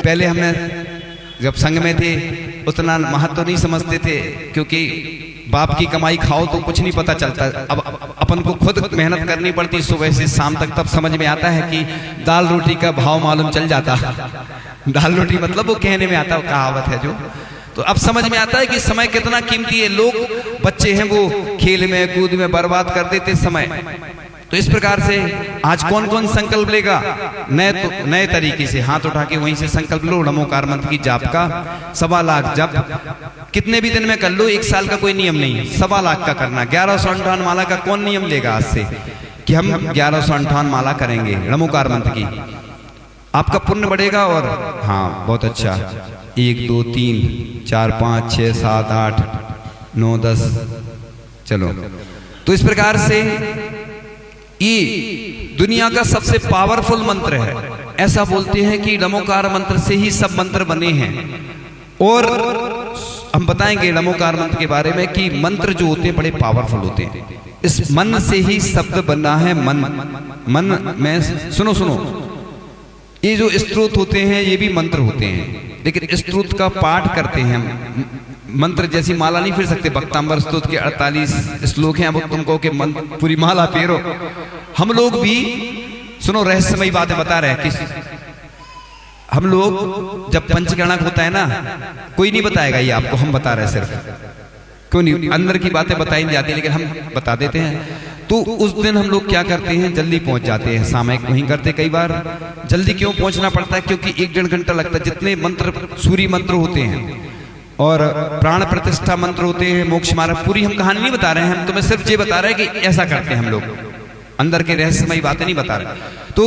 पहले हमने जब संघ में थे उतना महत्व नहीं समझते थे, क्योंकि बाप की कमाई खाओ तो कुछ नहीं पता चलता। अब अपन को खुद मेहनत करनी पड़ती सुबह से शाम तक, तब समझ में आता है कि दाल रोटी का भाव मालूम चल जाता। दाल रोटी मतलब वो कहने में आता, वो कहावत है जो, तो अब समझ में आता है कि समय कितना कीमती है। लोग बच्चे हैं वो खेल में कूद में बर्बाद कर देते समय। तो इस प्रकार से आज कौन कौन संकल्प लेगा नए तरीके से, हाथ उठा के वहीं से संकल्प लो। नमोकार मंत्र की जाप का 1.25 लाख जप कितने भी दिन में कर लो, 1 साल का कोई नियम नहीं, 1.25 लाख का करना। 1158 माला का कौन नियम लेगा आज से कि हम 1158 माला करेंगे नमोकार मंत्र की, आपका पुण्य बढ़ेगा। और हाँ बहुत अच्छा, 1 2 3 4 5 6 7 8 9 10 चलो। तो इस प्रकार से ये दुनिया का सबसे पावरफुल मंत्र है। ऐसा बोलते हैं कि नमोकार मंत्र से ही सब मंत्र बने हैं। और हम बताएंगे नमोकार मंत्र के बारे में कि मंत्र जो होते हैं बड़े पावरफुल होते हैं। इस मन से ही शब्द बना है। मन में सुनो ये जो स्तोत्र होते हैं ये भी मंत्र होते हैं, लेकिन स्तोत्र का पाठ करते हैं हम। मंत्र जैसी माला नहीं फिर सकते। भक्तांबर स्तोत्र के 48 श्लोक हैं। अब तुमको के पूरी माला फेरो। हम लोग भी सुनो रहस्यमयी बातें बता रहे हैं कि हम लोग जब पंचगणक होता है ना, कोई नहीं बताएगा ये आपको, हम बता रहे हैं सिर्फ। क्यों नहीं, अंदर की बातें बताई नहीं जाती लेकिन हम बता देते हैं। तो उस दिन हम लोग क्या करते हैं, जल्दी पहुंच जाते हैं। सामयिक नहीं करते। कई बार जल्दी क्यों पहुंचना पड़ता है, क्योंकि 1-1.5 घंटा लगता है। जितने मंत्र सूर्य मंत्र होते हैं और प्राण प्रतिष्ठा मंत्र होते हैं, मोक्ष मार्ग, पूरी हम कहानी नहीं बता रहे हैं, हम तुम्हें सिर्फ ये बता रहे हैं कि ऐसा करते हैं हम लोग, अंदर के रहस्यमयी बातें नहीं बता रहे। तो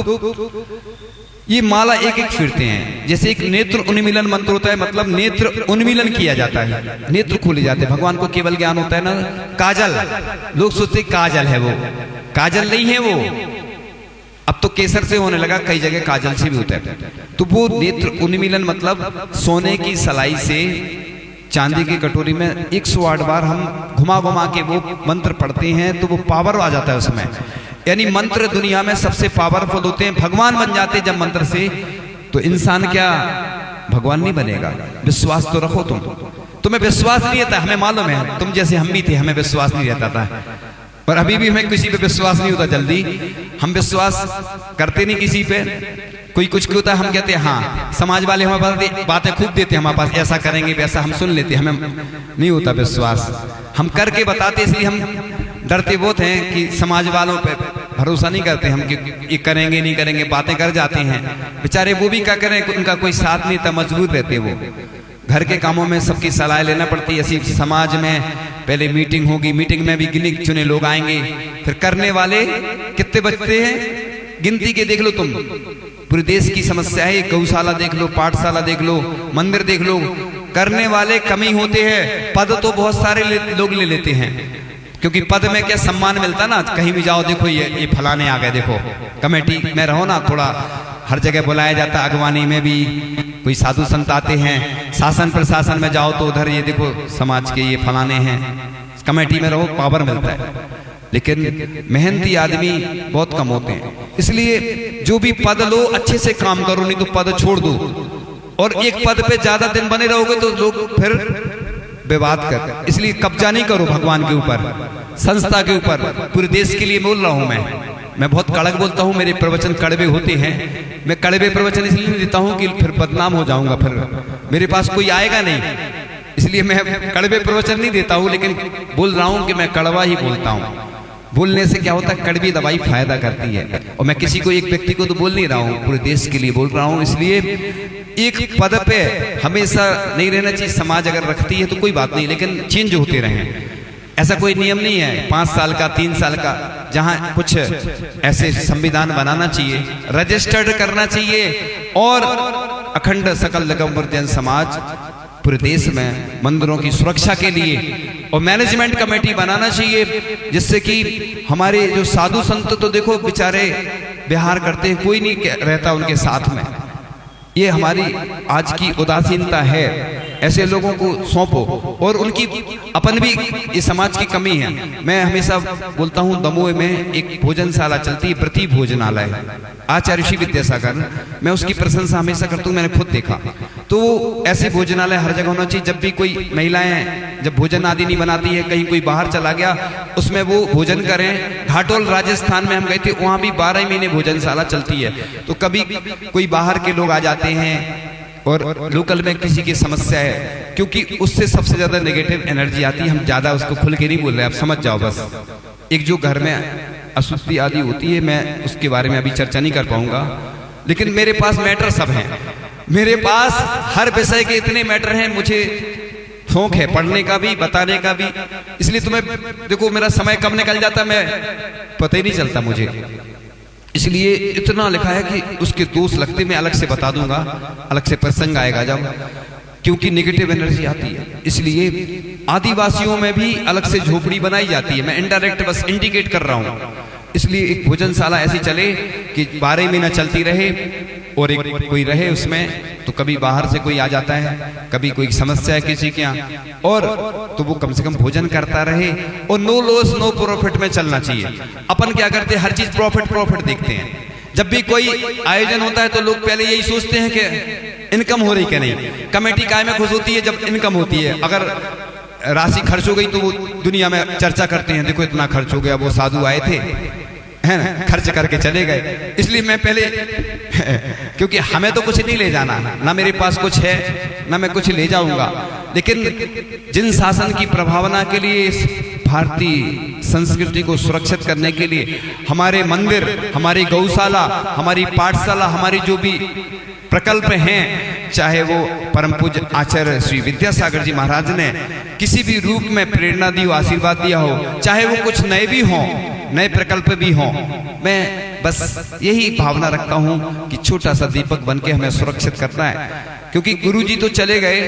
ये माला एक एक फिरते हैं। जैसे एक नेत्र उन्मीलन मंत्र होता है, मतलब नेत्र उन्मीलन किया जाता है, नेत्र खोले जाते हैं। भगवान को केवल ज्ञान होता है ना। काजल, लोग सोचते काजल है, वो काजल नहीं है वो। अब तो केसर से होने लगा, कई जगह काजल से भी होता है। तो वो नेत्र उन्मीलन मतलब सोने की सलाई से चांदी की कटोरी में 108 बार हम घुमा घुमा के वो मंत्र पढ़ते हैं, तो वो पावर आ जाता है उसमें। यानी मंत्र दुनिया में सबसे पावरफुल होते हैं। भगवान बन जाते जब मंत्र से, तो इंसान क्या भगवान नहीं बनेगा। विश्वास तो रखो तुम। तुम्हें विश्वास नहीं रहता, हमें मालूम है, तुम जैसे हम भी थे, हमें विश्वास नहीं रहता था। और अभी भी हमें किसी पे विश्वास नहीं होता जल्दी। हम विश्वास करते नहीं किसी पे। कोई कुछ होता है हम कहते हैं हाँ, समाज वाले हमारे पास बातें खूब देते हैं, हमारे पास ऐसा करेंगे वैसा, हम सुन लेते हैं, हमें नहीं होता विश्वास। हम करके बताते, इसलिए हम डरते बहुत हैं कि समाज वालों पे भरोसा नहीं करते हम कि ये करेंगे नहीं करेंगे, बातें कर जाते हैं। बेचारे वो भी क्या करें, उनका कोई साथ नहीं था, मजबूर रहते वो। घर के कामों में सबकी सलाह लेना पड़ती है। ऐसी समाज में पहले मीटिंग होगी, मीटिंग में भी गिने चुने लोग आएंगे, फिर करने वाले कितने बचते हैं, गिनती के देख लो तुम। पूरे देश की समस्या है, गौशाला देख लो, पाठशाला देख लो, मंदिर देख लो, करने वाले कमी होते हैं। पद तो बहुत सारे लोग ले लेते हैं, क्योंकि पद में क्या सम्मान मिलता ना। कहीं भी जाओ देखो ये फलाने आ गए, देखो कमेटी में रहो ना, थोड़ा हर जगह बुलाया जाता। अगवानी में भी कोई साधु संत आते हैं, शासन प्रशासन में जाओ तो उधर ये देखो समाज के ये फलाने हैं। कमेटी में रहो, पावर मिलता है। लेकिन मेहनती आदमी बहुत कम होते हैं। इसलिए जो भी पद लो अच्छे से काम करो, नहीं तो पद छोड़ दो। और एक पद पे ज्यादा दिन बने रहोगे तो लोग फिर विवाद कर। इसलिए कब्जा नहीं करो भगवान के ऊपर, संस्था के ऊपर। पूरे देश के लिए बोल रहा हूं मैं बहुत कड़क बोलता हूं, मेरे प्रवचन कड़वे होते हैं। मैं कड़वे प्रवचन इसलिए नहीं देता हूं कि फिर बदनाम हो जाऊंगा, फिर मेरे पास कोई आएगा नहीं, इसलिए मैं कड़वे प्रवचन नहीं देता हूं। लेकिन बोल रहा हूं कि मैं कड़वा ही बोलता हूं। बोलने से क्या होता है, कड़वी दवाई फायदा करती है। और मैं किसी को, एक व्यक्ति को तो बोल नहीं रहा हूं, पूरे देश के लिए बोल रहा हूं। इसलिए एक पद पे हमेशा नहीं रहना चाहिए। समाज अगर रखती है तो कोई बात नहीं, लेकिन चेंज होते रहें। ऐसा कोई नियम नहीं है 5 साल का 3 साल का। जहां कुछ ऐसे संविधान बनाना चाहिए, रजिस्टर्ड करना चाहिए, और अखंड सकल दिगंबर जैन समाज पूरे देश में मंदिरों की सुरक्षा के लिए और मैनेजमेंट कमेटी बनाना चाहिए, जिससे कि हमारे जो साधु संत तो देखो बेचारे विहार करते हैं, कोई नहीं रहता उनके साथ में। ये हमारी आज की उदासीनता है। ऐसे लोगों को सौंपो। और उनकी अपन भी इस समाज की कमी है। मैं हमेशा बोलता हूँ, दमोह में एक भोजनशाला चलती है, प्रति भोजनालय, आचार्य श्री विद्यासागर, मैं उसकी प्रशंसा हमेशा करता हूँ, मैंने खुद देखा। तो ऐसे भोजनालय हर जगह होना चाहिए। जब भी कोई महिलाएं जब भोजन आदि नहीं बनाती है, कहीं कोई बाहर चला गया, उसमें वो भोजन करें। घाटोल राजस्थान में हम गए थे, वहां भी 12 महीने भोजनशाला चलती है। तो कभी कोई बाहर के लोग आ जाते हैं और लोकल में किसी की समस्या है, क्योंकि उससे सबसे ज्यादा नेगेटिव एनर्जी आती है। हम ज्यादा उसको खुल के नहीं बोल रहे, आप समझ जाओ बस। एक जो घर में अशुद्धि आदि होती है, मैं उसके बारे में अभी चर्चा नहीं कर पाऊंगा, लेकिन मेरे पास मैटर सब हैं। मेरे पास हर विषय के इतने मैटर हैं, मुझे शौक है पढ़ने का भी, बताने का भी। इसलिए तुम्हें देखो, मेरा समय कम निकल जाता, मैं पता ही नहीं चलता मुझे। इसलिए इतना लिखा है कि उसके दोष लगते मैं अलग से बता दूंगा, अलग से प्रसंग आएगा जब, क्योंकि नेगेटिव एनर्जी आती है। इसलिए आदिवासियों में भी अलग से झोपड़ी बनाई जाती है। मैं इनडायरेक्ट बस इंडिकेट कर रहा हूं। इसलिए एक भोजनशाला ऐसी चले कि 12 महीना चलती रहे, और एक कोई रहे उसमें। तो कभी बाहर से कोई आ जाता है, कभी कोई समस्या है किसी के यहाँ, और तो वो कम से कम भोजन करता रहे। और नो लॉस नो प्रॉफिट में चलना चाहिए। अपन क्या करते हैं, हर चीज प्रॉफिट देखते हैं। जब भी कोई आयोजन होता है तो लोग पहले यही सोचते हैं कि इनकम हो रही कि नहीं। कमेटी काय में खुश होती है जब इनकम होती है। अगर राशि खर्च हो गई तो वो दुनिया में चर्चा करते हैं, देखो इतना खर्च हो गया, वो साधु आए थे, है ना, खर्च करके चले गए। इसलिए मैं पहले क्योंकि हमें तो कुछ नहीं ले जाना, ना मेरे पास कुछ है, ना मैं कुछ ले जाऊंगा। लेकिन जिन शासन की प्रभावना के लिए, इस भारतीय संस्कृति को सुरक्षित करने के लिए हमारे मंदिर, हमारी गौशाला, हमारी पाठशाला, हमारी जो भी प्रकल्प हैं, चाहे वो परम पूज्य आचार्य श्री विद्यासागर जी महाराज ने किसी भी रूप में प्रेरणा दी हो, आशीर्वाद दिया हो, चाहे वो कुछ नए भी हों, नए प्रकल्प भी हों, मैं बस यही भावना रखता हूं कि छोटा सा दीपक बन के हमें सुरक्षित करना है। क्योंकि गुरु जी तो चले गए,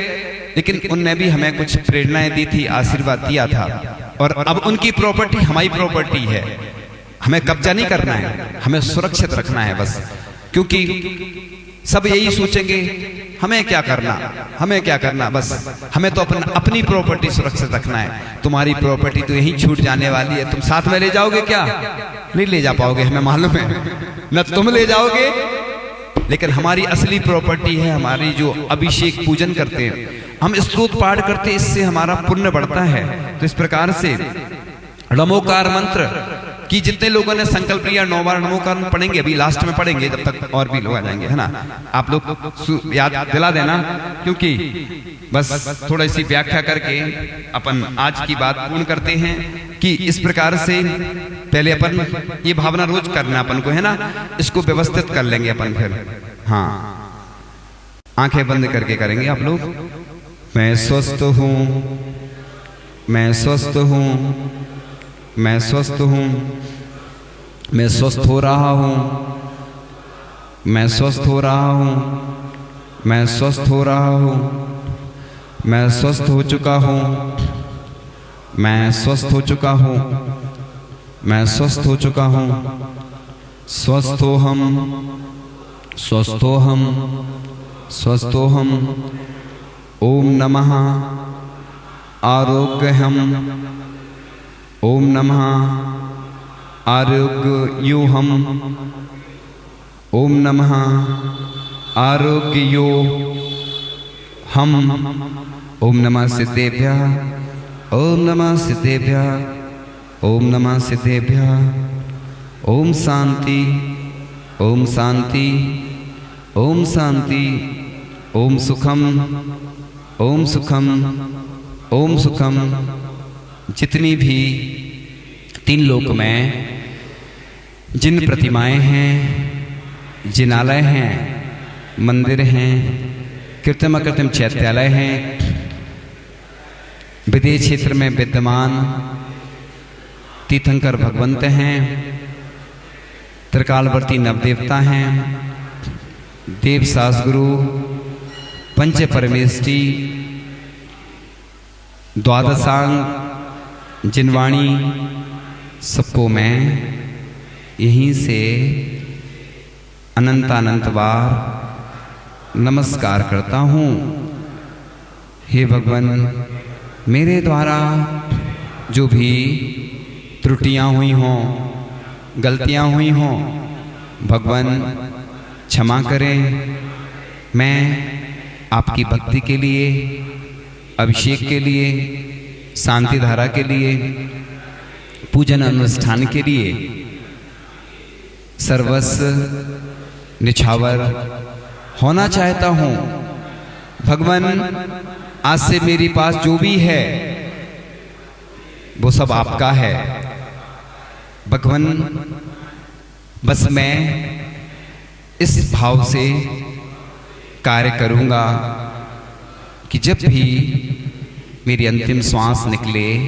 लेकिन उनने भी हमें कुछ प्रेरणाएं दी थी, आशीर्वाद दिया था। और अब उनकी प्रॉपर्टी हमारी प्रॉपर्टी है, हमें कब्जा नहीं करना है, हमें सुरक्षित रखना है बस। क्योंकि सब यही सोचेंगे हमें क्या करना, हमें क्या करना, बस हमें तो अपनी प्रॉपर्टी सुरक्षित रखना है। तुम्हारी प्रॉपर्टी तो यहीं छूट जाने वाली है, तुम साथ में ले जाओगे क्या? नहीं ले जा पाओगे, हमें मालूम है, न तुम ले जाओगे। लेकिन हमारी असली प्रॉपर्टी है हमारी जो अभिषेक पूजन करते हैं, हम स्तोत्र पाठ करते हैं, इससे हमारा पुण्य बढ़ता है। तो इस प्रकार से नमोकार मंत्र कि जितने लोगों ने संकल्प लिया 9 बार नमोकार पढ़ेंगे, अभी लास्ट में पढ़ेंगे, जब तक और भी लोग आ जाएंगे, है ना। आप लोग याद दिला देना, क्योंकि बस थोड़ी सी व्याख्या करके अपन आज की बात पूर्ण करते हैं कि इस प्रकार से पहले अपन ये भावना रोज करना अपन को, है ना। इसको व्यवस्थित कर लेंगे अपन फिर। हाँ, आंखें बंद करके करेंगे आप लोग। मैं स्वस्थ हूँ, मैं स्वस्थ हूँ, मैं स्वस्थ हूँ, मैं स्वस्थ हो रहा हूँ, मैं स्वस्थ हो रहा हूँ, मैं स्वस्थ हो रहा हूँ, मैं स्वस्थ हो चुका हूँ, मैं स्वस्थ हो चुका हूँ, मैं स्वस्थ हो चुका हूँ। स्वस्थ हो हम, स्वस्थ हो हम, स्वस्थ हो हम। ओम नमः आरोग्य हम, ओम नमः आरोग्य यो हम, ओम नमः आरोग्य यो हम। ओम नमः सिद्धेभ्यः, ओम नमः सिद्धेभ्यः, ओम नमः सिद्धेभ्यः। ओम शांति, ओम शांति, ओम शांति, ओम सुखम, ओम सुखम, ओम सुखम। जितनी भी 3 लोक में जिन प्रतिमाएं हैं, जिनालय हैं, मंदिर हैं, कृत्रिम अकृत्रिम चैत्यालय हैं, विदेश क्षेत्र में विद्यमान तीर्थंकर भगवंत हैं, त्रिकालवर्ती नवदेवता हैं, देव शास्त्रगुरु, पंच परमेष्ठी, द्वादशांग, जिनवाणी, सबको मैं यहीं से अनंत अनंत बार नमस्कार करता हूँ। हे भगवान, मेरे द्वारा जो भी त्रुटियां हुई हों, गलतियां हुई हों, भगवान क्षमा करें। मैं आपकी भक्ति के लिए, अभिषेक के लिए, शांति धारा के लिए, पूजन अनुष्ठान के लिए सर्वस्व निछावर होना चाहता हूँ। भगवान, आज से मेरे पास जो भी है वो सब आपका है। भगवान, बस मैं इस भाव से कार्य करूँगा कि जब भी मेरी अंतिम श्वास निकले,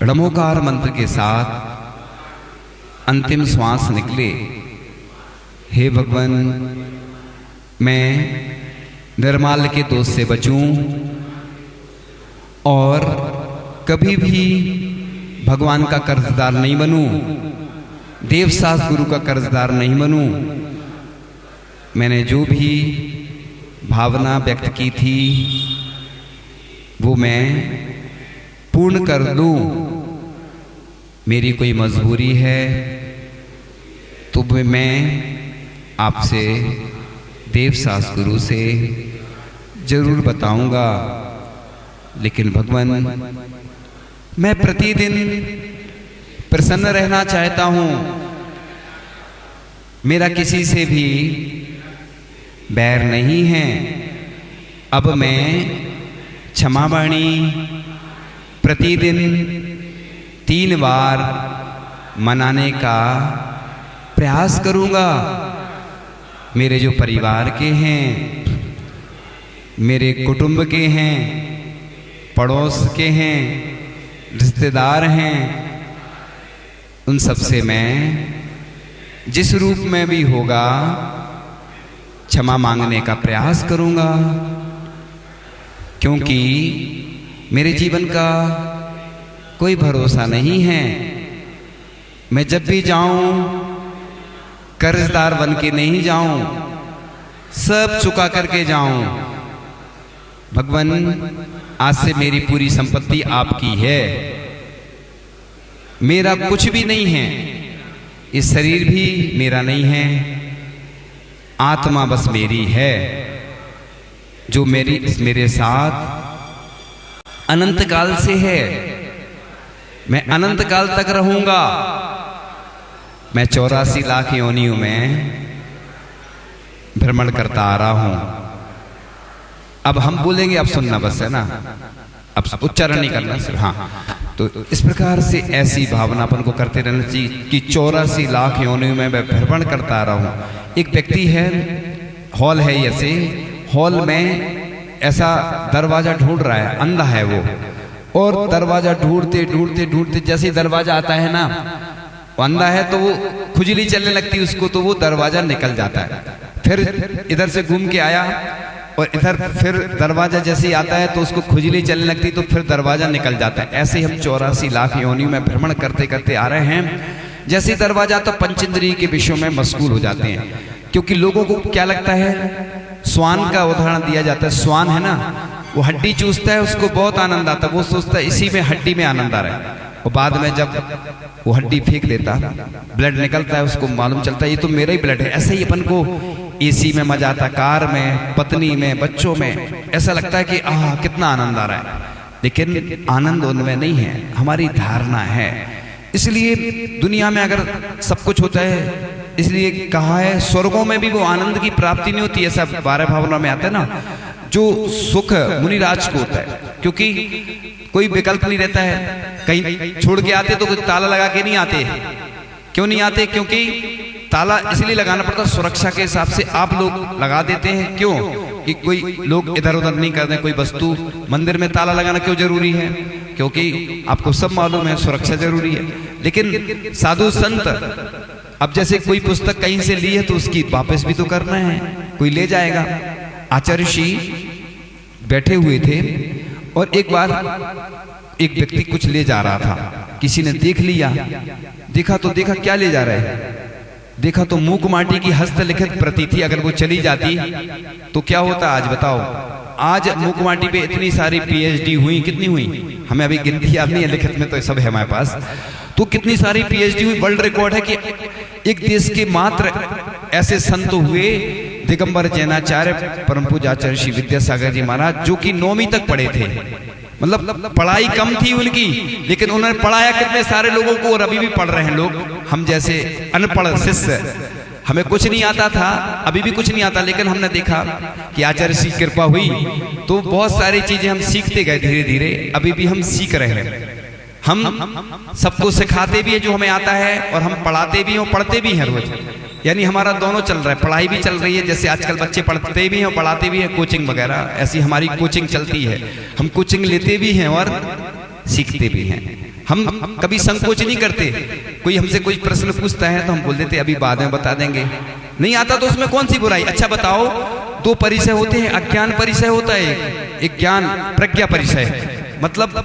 णमोकार मंत्र के साथ अंतिम श्वास निकले, हे भगवान, मैं निर्माल्य के दोष से बचूं और कभी भी भगवान का कर्जदार नहीं बनूं, देवशास्त्र गुरु का कर्जदार नहीं बनूं। मैंने जो भी भावना व्यक्त की थी वो मैं पूर्ण कर लूं। मेरी कोई मजबूरी है तो मैं आपसे, देवशास्त्र गुरु से जरूर बताऊंगा। लेकिन भगवान, मैं प्रतिदिन प्रसन्न रहना चाहता हूं। मेरा किसी से भी बैर नहीं है। अब मैं क्षमावाणी प्रतिदिन 3 बार मनाने का प्रयास करूंगा। मेरे जो परिवार के हैं, मेरे कुटुंब के हैं, पड़ोस के हैं, रिश्तेदार हैं, उन सब से मैं जिस रूप में भी होगा क्षमा मांगने का प्रयास करूंगा। क्योंकि मेरे जीवन का कोई भरोसा नहीं है। मैं जब भी जाऊं कर्जदार बन के नहीं जाऊं, सब चुका करके जाऊं। भगवान, आज से मेरी पूरी संपत्ति आपकी है। मेरा कुछ भी नहीं है। ये शरीर भी मेरा नहीं है। आत्मा बस मेरी है, जो मेरे साथ अनंत काल से है। मैं अनंत काल तक रहूंगा। मैं 84 लाख योनियों में भ्रमण करता आ रहा हूं। अब हम बोलेंगे, अब सुनना बस, है ना, अब उच्चारण नहीं करना सिर्फ। हाँ, तो इस प्रकार से ऐसी भावना अपन को करते रहना चाहिए कि 84 लाख योनियों में मैं भ्रमण करता आ रहा हूं। एक व्यक्ति है, हॉल है, ऐसे हॉल में ऐसा दरवाजा ढूंढ रहा है, अंधा है वो, और दरवाजा ढूंढते ढूंढते ढूंढते जैसे दरवाजा आता है ना, वो अंधा है तो वो खुजली चलने लगती है उसको, तो वो दरवाजा निकल जाता है। फिर इधर से घूम के आया और इधर फिर दरवाजा जैसे ही आता है तो उसको खुजली चलने लगती, तो फिर दरवाजा निकल जाता है। ऐसे ही हम 84 लाख योनियों में भ्रमण करते करते आ रहे हैं। जैसे दरवाजा तो पंचेंद्रिय के विषयों में मशगूल हो जाते हैं। क्योंकि लोगों को क्या लगता है, श्वान का उदाहरण दिया जाता है। श्वान है ना, वो हड्डी चूसता है, उसको बहुत आनंद आता है, वो सोचता है इसी में हड्डी में आनंद आ रहा है। और बाद में जब वो हड्डी फेंक देता, ब्लड निकलता है, उसको मालूम चलता है ये तो मेरा ही ब्लड है। ऐसे ही अपन को एसी में मजा आता, कार में, पत्नी में, बच्चों में, ऐसा लगता है कि कितना आनंद आ रहा है। लेकिन आनंद उनमें नहीं है, हमारी धारणा है। इसलिए दुनिया में अगर सब कुछ होता है, इसलिए कहा है स्वर्गों में भी वो आनंद की प्राप्ति नहीं होती। ऐसा 12 भावना में आता है ना, जो सुख मुनिराज को होता है। क्योंकि कोई विकल्प नहीं रहता है। कहीं छोड़ के आते तो कोई ताला लगा के नहीं आते। क्यों नहीं आते? क्योंकि ताला इसलिए लगाना पड़ता, सुरक्षा के हिसाब से आप लोग लगा देते हैं। क्यों? कि कोई लोग इधर उधर नहीं करते। कोई वस्तु, मंदिर में ताला लगाना क्यों जरूरी है? क्योंकि आपको सब मालूम है सुरक्षा जरूरी है। लेकिन साधु संत, अब जैसे कोई पुस्तक कहीं से ली है तो उसकी वापस भी तो करना है, कोई ले जाएगा। आचार्य श्री बैठे हुए थे और एक बार एक व्यक्ति कुछ ले जा रहा था। किसी ने देख लिया, देखा क्या ले जा रहा है, देखा तो मूक माटी की हस्तलिखित प्रति थी। अगर वो चली जाती तो क्या होता आज बताओ? आज मुकमाटी पे इतनी सारी पीएचडी हुई, कितनी हुई हमें अभी गिनती याद नहीं है, लिखित में तो सब है हमारे पास। तो कितनी सारी पीएचडी हुई। वर्ल्ड रिकॉर्ड है कि एक देश के मात्र ऐसे संत हुए दिगंबर जैनाचार्य परम पूज्य आचार्य श्री विद्यासागर जी महाराज, जो कि 9वीं तक पढ़े थे। मतलब पढ़ाई कम थी उनकी, लेकिन उन्होंने पढ़ाया कितने सारे लोगों को, और अभी भी पढ़ रहे हैं लोग। हम जैसे अनपढ़ शिष्य, हमें कुछ नहीं आता था, अभी भी कुछ नहीं आता, लेकिन हमने देखा कि आचार्य की कृपा हुई तो बहुत सारी चीजें हम सीखते गए धीरे धीरे। अभी भी हम सीख रहे हैं, हम सबको सिखाते भी है जो हमें आता है, और हम पढ़ाते भी हैं और पढ़ते भी हैं रोज। यानी हमारा दोनों चल रहा है, पढ़ाई भी चल रही है, जैसे आजकल बच्चे पढ़ते भी हैं और पढ़ाते भी हैं, कोचिंग वगैरह, ऐसी हमारी कोचिंग चलती है। हम कोचिंग लेते भी हैं और सीखते भी हैं। हम कभी संकोच नहीं करते। कोई हमसे कोई प्रश्न पूछता है तो हम बोल देते अभी बाद में बता देंगे, नहीं आता तो उसमें कौन सी बुराई। अच्छा बताओ, 2 परिचय होते हैं, अज्ञान परिचय होता है, एक ज्ञान प्रज्ञा परिचय। मतलब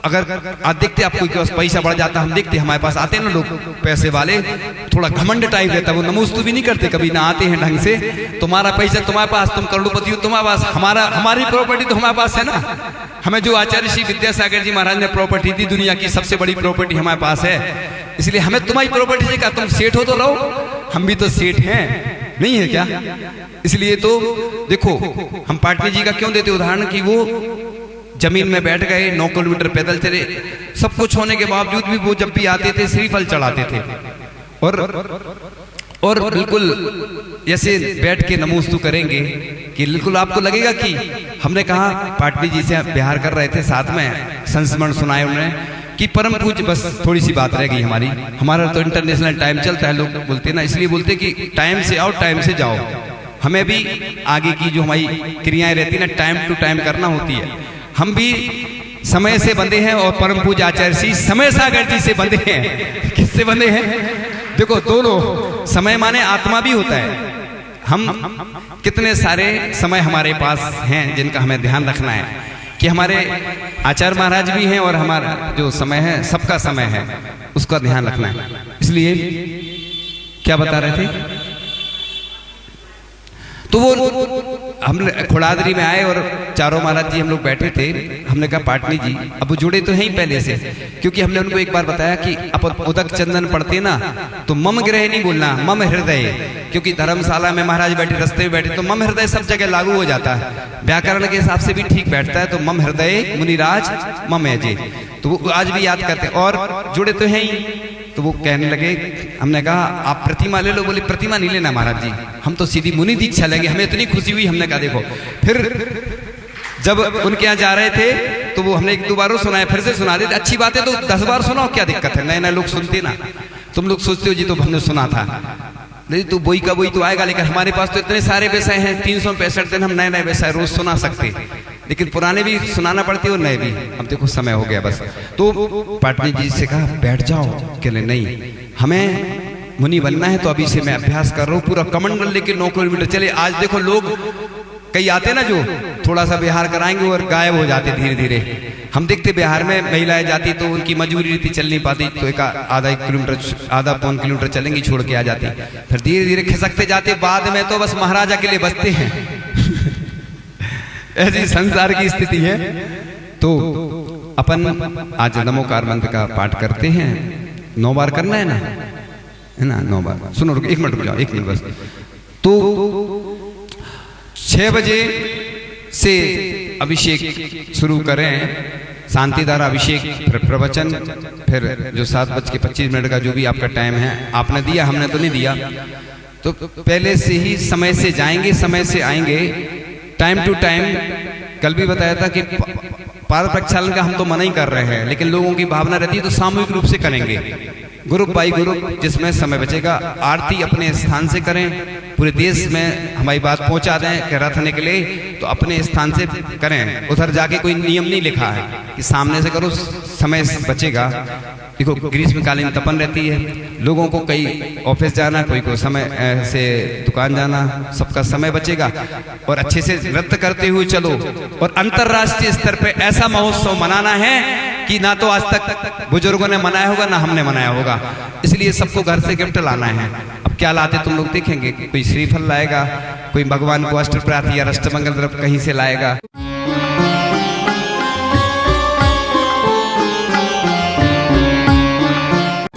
अगर आज देखते आपको के पास पैसा बढ़ जाता, हम देखते हमारे पास आते हैं ना लोग पैसे वाले, थोड़ा घमंड टाइप रहता है, वो नमोस्तु भी नहीं करते, कभी ना आते हैं ढंग से। तुम्हारा पैसा तुम्हारे पास, तुम करोड़पति हो तुम्हारे पास, हमारी प्रॉपर्टी तो हमारे पास है ना। हमें जो आचार्य श्री विद्यासागर जी महाराज ने प्रॉपर्टी दी, दुनिया की सबसे बड़ी प्रॉपर्टी हमारे पास है, इसलिए हमें तुम्हारी प्रॉपर्टी से कहा, तुम सेठ हो तो रहो, हम भी तो सेठ हैं, नहीं है क्या। इसलिए तो देखो हम पाटनी जी का क्यों देते उदाहरण, कि वो जमीन में बैठ गए, 9 किलोमीटर पैदल चले, सब कुछ होने के बावजूद भी वो जब भी आते थे श्रीफल चढ़ाते थे, और बिल्कुल ऐसे बैठ के नमोस्तु करेंगे कि बिल्कुल आपको लगेगा कि हमने कहा पाटनी जी से बिहार कर रहे थे, साथ में संस्मरण सुनाए उन्होंने कि परम पूज्य, बस थोड़ी सी बात रह गई हमारा तो इंटरनेशनल टाइम चलता है, लोग बोलते ना, इसलिए बोलते कि टाइम से आओ टाइम से जाओ। हमें भी आगे की जो हमारी क्रियाएं रहती है ना, टाइम टू टाइम करना होती है। हम भी समय से बंधे हैं और परम पूज्य आचार्य श्री समय सागर जी से बंधे हैं। किससे बंधे हैं? देखो दोनों, समय माने आत्मा भी होता है। हम कितने सारे समय हमारे पास हैं जिनका हमें ध्यान रखना है कि हमारे आचार्य महाराज भी हैं और हमारा जो समय है सबका समय है, उसका ध्यान रखना है। इसलिए क्या बता रहे थे, तो वो हम खुड़ादरी में आए और चारों महाराज जी हम लोग बैठे थे। हमने कहा पाटनी जी, अब वो जुड़े तो हैं ही पहले से, क्योंकि हमने उनको एक बार बताया कि अब उदक चंदन पढ़ते ना तो मम ग्रह नहीं बोलना, मम हृदय, क्योंकि धर्मशाला में महाराज बैठे, रास्ते में बैठे, तो मम हृदय सब जगह लागू हो जाता है, व्याकरण के हिसाब से भी ठीक बैठता है। तो मम हृदय मुनिराज मम अजय, तो वो आज भी याद करते हैं और जुड़े तो हैं ही। तो वो कहने लगे, हमने कहा आप प्रतिमा ले लो, बोले प्रतिमा नहीं लेना महाराज जी, हम तो सीधी मुनि दीक्षा लेंगे। हमें इतनी खुशी हुई, हमने कहा देखो। फिर जब उनके यहाँ जा रहे थे तो वो हमने 1-2 बार सुनाया, फिर से सुना देते, अच्छी बात है तो 10 बार सुनाओ, क्या दिक्कत है, नए नए लोग सुनते ना। तुम लोग सोचते हो जी तो हमने सुना था, नहीं तो वही का वही तो आएगा, लेकिन हमारे पास तो इतने सारे विषय हैं, 365 दिन हम नए नए विषय रोज सुना सकते, लेकिन पुराने भी सुनाना पड़ते और नए भी। अब देखो समय हो गया बस। तो पाटनी जी से कहा बैठ जाओ, कहले नहीं हमें मुनि बनना है, तो अभी से मैं अभ्यास कर रहा हूँ, पूरा कमंडल लेके 9 किलोमीटर चले। आज देखो लोग कई आते ना जो थोड़ा सा बिहार कराएंगे और गायब हो जाते धीरे धीरे। हम देखते बिहार में महिलाएं जाती तो उनकी मजबूरी रहती, चल नहीं पाती, तो आधा 1 किलोमीटर, आधा 1.25 किलोमीटर चलेंगी, छोड़ के आ जाती, फिर धीरे धीरे खिसकते जाते, बाद में तो बस महाराजा के लिए बचते हैं। ऐसी संसार की स्थिति है। तो अपन आज नमोकार मंत्र का पाठ करते हैं, 9 बार करना है ना 9 बार। सुनो, रुक 1 मिनट, रुक जाओ 1 मिनट बस। तो 6 बजे से अभिषेक शुरू करें, शांतिधारा अभिषेक, फिर प्रवचन, फिर जो 7:25 का जो भी आपका टाइम है आपने दिया, हमने तो नहीं दिया, तो पहले से ही समय से जाएंगे, समय से आएंगे, टाइम टू टाइम। कल भी बताया था कि पाद प्रक्षालन का हम तो मना ही कर रहे हैं, लेकिन लोगों की भावना रहती है तो सामूहिक रूप से करेंगे, ग्रुप बाई ग्रुप, जिसमें समय बचेगा। आरती अपने स्थान से करें, पूरे देश में हमारी बात पहुंचा दें कि रथ निकले तो अपने स्थान से करें, उधर जाके कोई नियम नहीं लिखा है कि सामने से करो, समय बचेगा। देखो ग्रीष्मकालीन तपन रहती है, लोगों को कई ऑफिस जाना, कोई को समय से दुकान जाना, सबका समय बचेगा, और अच्छे से नृत्य करते हुए चलो। और अंतर्राष्ट्रीय स्तर पे ऐसा महोत्सव मनाना है कि ना तो आज तक बुजुर्गों ने मनाया होगा, ना हमने मनाया होगा, इसलिए सबको घर से गिफ्ट लाना है। अब क्या लाते तुम लोग देखेंगे, कोई श्रीफल लाएगा, कोई भगवान को अष्टप्राति या अष्टमंगल द्रव्य कहीं से लाएगा।